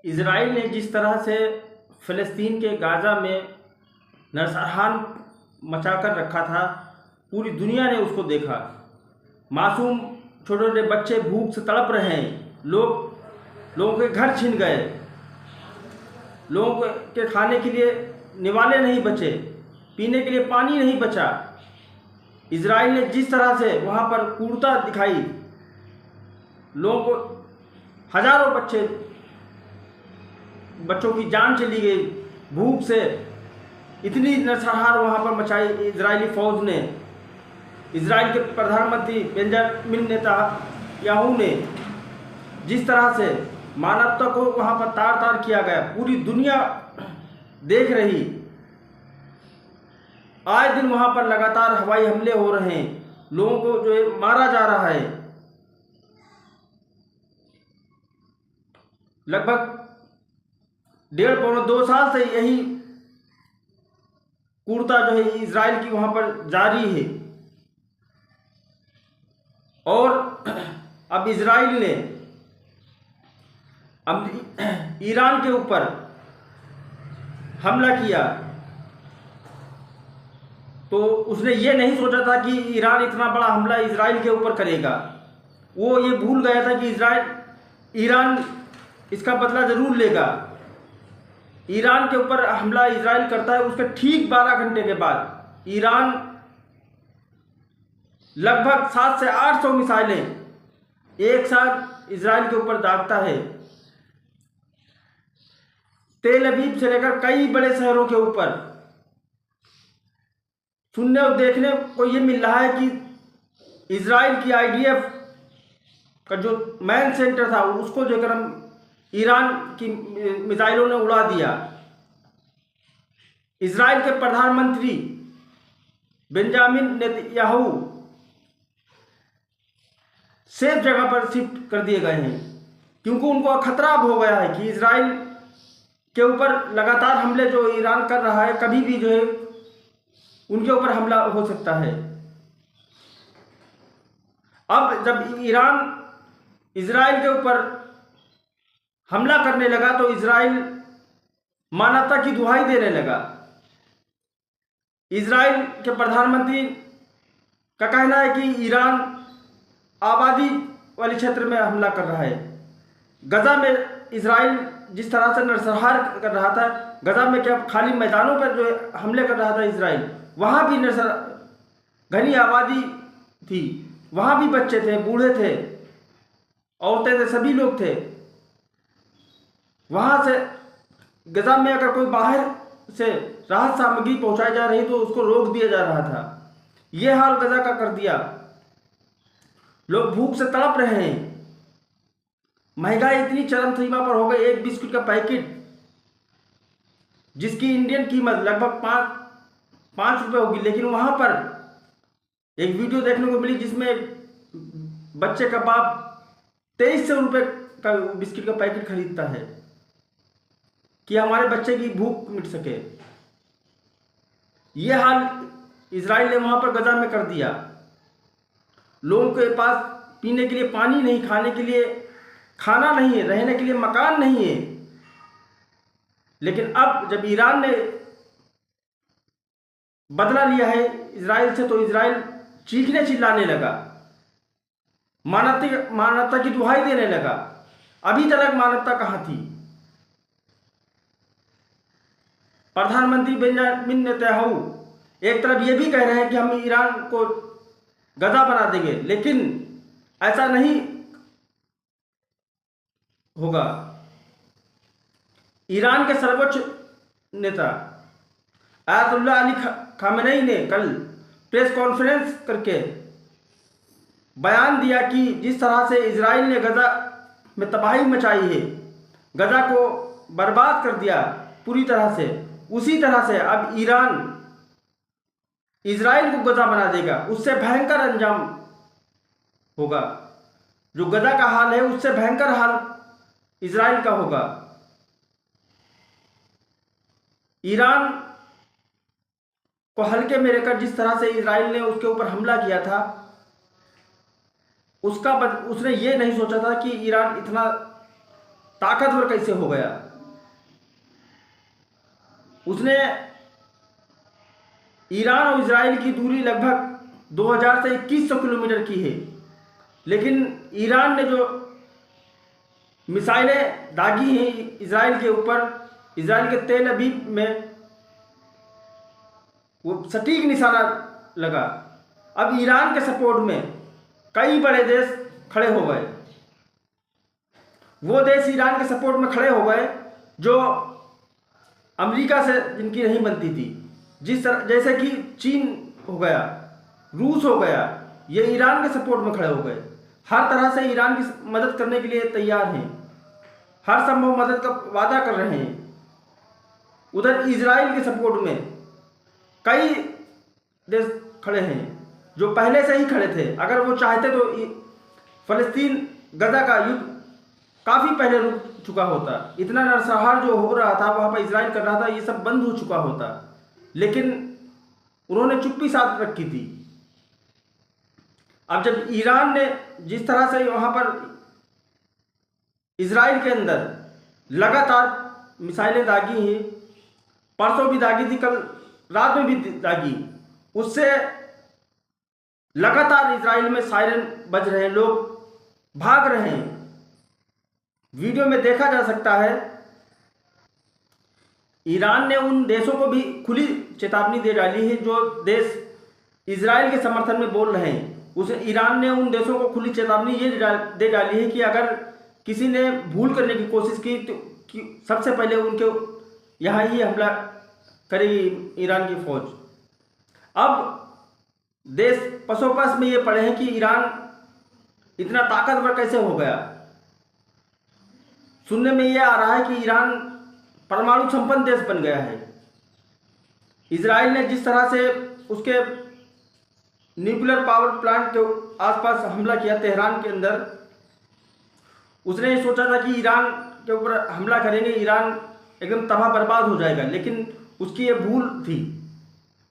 Israel ने जिस तरह से फ़लस्तीन के गाज़ा में नरसंहार मचा कर रखा था, पूरी दुनिया ने उसको देखा। मासूम छोटे छोटे बच्चे भूख से तड़प रहे हैं, लोगों के घर छिन गए, लोगों के खाने के लिए निवाले नहीं बचे, पीने के लिए पानी नहीं बचा। इज़राइल ने जिस तरह से वहाँ पर क्रूरता दिखाई, लोगों को हजारों बच्चों की जान चली गई भूख से। इतनी नरसंहार वहाँ पर मचाई इजरायली फ़ौज ने। इजराइल के प्रधानमंत्री बेंजामिन नेतन्याहू ने जिस तरह से मानवता को वहाँ पर तार तार किया गया, पूरी दुनिया देख रही। आए दिन वहाँ पर लगातार हवाई हमले हो रहे हैं, लोगों को जो है मारा जा रहा है। लगभग 1.5-2 साल से यही क्रूरता जो है इजराइल की वहाँ पर जारी है। और अब इजराइल ने ईरान के ऊपर हमला किया, तो उसने ये नहीं सोचा था कि ईरान इतना बड़ा हमला इजराइल के ऊपर करेगा। वो ये भूल गया था कि ईरान इसका बदला ज़रूर लेगा। ईरान के ऊपर हमला इजराइल करता है, उसके ठीक 12 घंटे के बाद ईरान लगभग 700 से 800 मिसाइलें एक साथ इजराइल के ऊपर दागता है। तेल अवीव से लेकर कई बड़े शहरों के ऊपर। सुनने और देखने को ये मिल रहा है कि इजराइल की IDF का जो मैन सेंटर था उसको जो कर ईरान की मिसाइलों ने उड़ा दिया। इजराइल के प्रधानमंत्री बेंजामिन नेतन्याहू सेफ जगह पर शिफ्ट कर दिए गए हैं, क्योंकि उनको खतरा अब हो गया है कि इजराइल के ऊपर लगातार हमले जो ईरान कर रहा है, कभी भी जो है उनके ऊपर हमला हो सकता है। अब जब ईरान इजराइल के ऊपर हमला करने लगा तो इजराइल मानवता की दुहाई देने लगा। इजराइल के प्रधानमंत्री का कहना है कि ईरान आबादी वाले क्षेत्र में हमला कर रहा है। गजा में इजराइल जिस तरह से नरसंहार कर रहा था, गजा में क्या खाली मैदानों पर जो हमले कर रहा था इजराइल, वहाँ भी घनी आबादी थी, वहाँ भी बच्चे थे, बूढ़े थे, औरतें थे, सभी लोग थे। वहाँ से गजा में अगर कोई बाहर से राहत सामग्री पहुँचाई जा रही तो उसको रोक दिया जा रहा था। ये हाल गजा का कर दिया। लोग भूख से तड़प रहे हैं। महंगाई इतनी चरम सीमा पर हो गई, एक बिस्कुट का पैकेट जिसकी इंडियन कीमत लगभग 5 रुपये होगी, लेकिन वहाँ पर एक वीडियो देखने को मिली जिसमें बच्चे का बाप 2300 रुपये का बिस्किट का पैकेट खरीदता है कि हमारे बच्चे की भूख मिट सके। ये हाल इजराइल ने वहाँ पर गजा में कर दिया। लोगों के पास पीने के लिए पानी नहीं, खाने के लिए खाना नहीं है, रहने के लिए मकान नहीं है। लेकिन अब जब ईरान ने बदला लिया है इजराइल से, तो इजराइल चीखने चिल्लाने लगा, मानवता की दुहाई देने लगा। अभी तक मानवता कहाँ थी? प्रधानमंत्री बेंजामिन नेतन्याहू एक तरफ ये भी कह रहे हैं कि हम ईरान को गजा बना देंगे, लेकिन ऐसा नहीं होगा। ईरान के सर्वोच्च नेता आयतुल्लाह अली खामेनेई ने कल प्रेस कॉन्फ्रेंस करके बयान दिया कि जिस तरह से इजराइल ने गजा में तबाही मचाई है, गजा को बर्बाद कर दिया पूरी तरह से, उसी तरह से अब ईरान इजराइल को गजा बना देगा। उससे भयंकर अंजाम होगा। जो गजा का हाल है उससे भयंकर हाल इजराइल का होगा। ईरान को हल्के में लेकर जिस तरह से इजराइल ने उसके ऊपर हमला किया था, उसने ये नहीं सोचा था कि ईरान इतना ताकतवर कैसे हो गया। उसने ईरान और इजराइल की दूरी लगभग 2000 से 2100 किलोमीटर की है, लेकिन ईरान ने जो मिसाइलें दागी हैं इजराइल के ऊपर, इजराइल के तेल अवीव में वो सटीक निशाना लगा। अब ईरान के सपोर्ट में कई बड़े देश खड़े हो गए। वो देश ईरान के सपोर्ट में खड़े हो गए जो अमेरिका से जिनकी नहीं बनती थी, जैसे कि चीन हो गया, रूस हो गया, ये ईरान के सपोर्ट में खड़े हो गए। हर तरह से ईरान की मदद करने के लिए तैयार हैं, हर संभव मदद का वादा कर रहे हैं। उधर इजराइल के सपोर्ट में कई देश खड़े हैं जो पहले से ही खड़े थे। अगर वो चाहते तो फलस्तीन गजा का युद्ध काफ़ी पहले रुक चुका होता। इतना नरसंहार जो हो रहा था वहाँ पर इजराइल कर रहा था, ये सब बंद हो चुका होता, लेकिन उन्होंने चुप्पी साध रखी थी। अब जब ईरान ने जिस तरह से वहाँ पर इजराइल के अंदर लगातार मिसाइलें दागी हैं, परसों भी दागी थी, कल रात में भी दागी, उससे लगातार इजराइल में सायरन बज रहे हैं, लोग भाग रहे हैं। वीडियो में देखा जा सकता है ईरान ने उन देशों को भी खुली चेतावनी दे डाली है जो देश इजराइल के समर्थन में बोल रहे हैं। उस ईरान ने उन देशों को खुली चेतावनी ये दे डाली है कि अगर किसी ने भूल करने की कोशिश की तो सबसे पहले उनके यहाँ ही हमला करेगी ईरान की फौज। अब देश पसोपस में ये पड़े हैं कि ईरान इतना ताकतवर कैसे हो गया। सुनने में ये आ रहा है कि ईरान परमाणु संपन्न देश बन गया है। इजराइल ने जिस तरह से उसके न्यूक्लियर पावर प्लांट के आसपास हमला किया तेहरान के अंदर, उसने सोचा था कि ईरान के ऊपर हमला करेंगे, ईरान एकदम तबाह बर्बाद हो जाएगा, लेकिन उसकी ये भूल थी।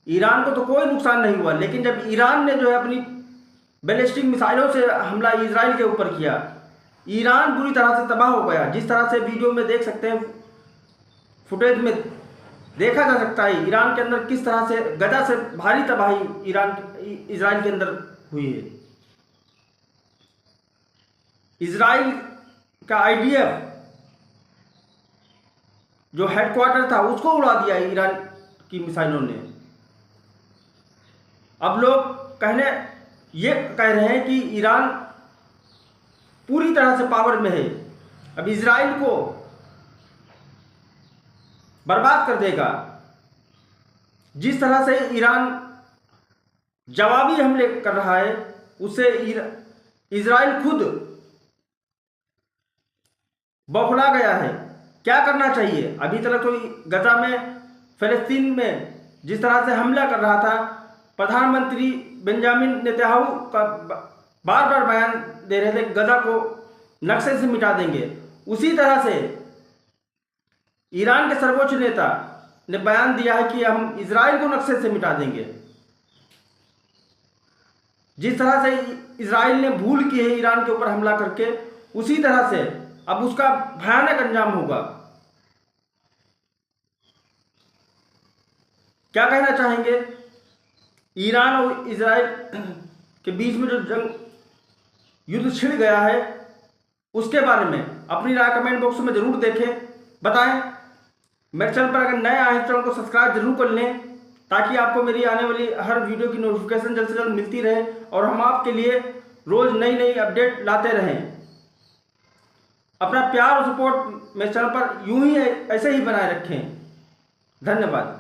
ईरान को तो कोई नुकसान नहीं हुआ, लेकिन जब ईरान ने जो है अपनी बैलिस्टिक मिसाइलों से हमला इजराइल के ऊपर किया, ईरान पूरी तरह से तबाह हो गया। जिस तरह से वीडियो में देख सकते हैं, फुटेज में देखा जा सकता है ईरान के अंदर किस तरह से गजा से भारी तबाही इजराइल के अंदर हुई है। इजराइल का आईडीएफ जो हेडक्वार्टर था उसको उड़ा दिया ईरान की मिसाइलों ने। अब लोग ये कह रहे हैं कि ईरान पूरी तरह से पावर में है, अब इजराइल को बर्बाद कर देगा। जिस तरह से ईरान जवाबी हमले कर रहा है उससे इजराइल खुद बौखला गया है। क्या करना चाहिए? अभी तक तो गजा में फिलिस्तीन में जिस तरह से हमला कर रहा था, प्रधानमंत्री बेंजामिन नेतन्याहू का बार बार बयान दे रहे थे गजा को नक्शे से मिटा देंगे। उसी तरह से ईरान के सर्वोच्च नेता ने बयान दिया है कि हम इजराइल को नक्शे से मिटा देंगे। जिस तरह से इजराइल ने भूल की है ईरान के ऊपर हमला करके, उसी तरह से अब उसका भयानक अंजाम होगा। क्या कहना चाहेंगे? ईरान और इजराइल के बीच में जो युद्ध छिड़ गया है उसके बारे में अपनी राय कमेंट बॉक्स में जरूर देखें, बताएं। मेरे चैनल पर अगर नए आए हैं चैनल को सब्सक्राइब जरूर कर लें ताकि आपको मेरी आने वाली हर वीडियो की नोटिफिकेशन जल्द से जल्द मिलती रहे और हम आपके लिए रोज़ नई नई अपडेट लाते रहें। अपना प्यार और सपोर्ट मेरे चैनल पर यूं ही ऐसे ही बनाए रखें। धन्यवाद।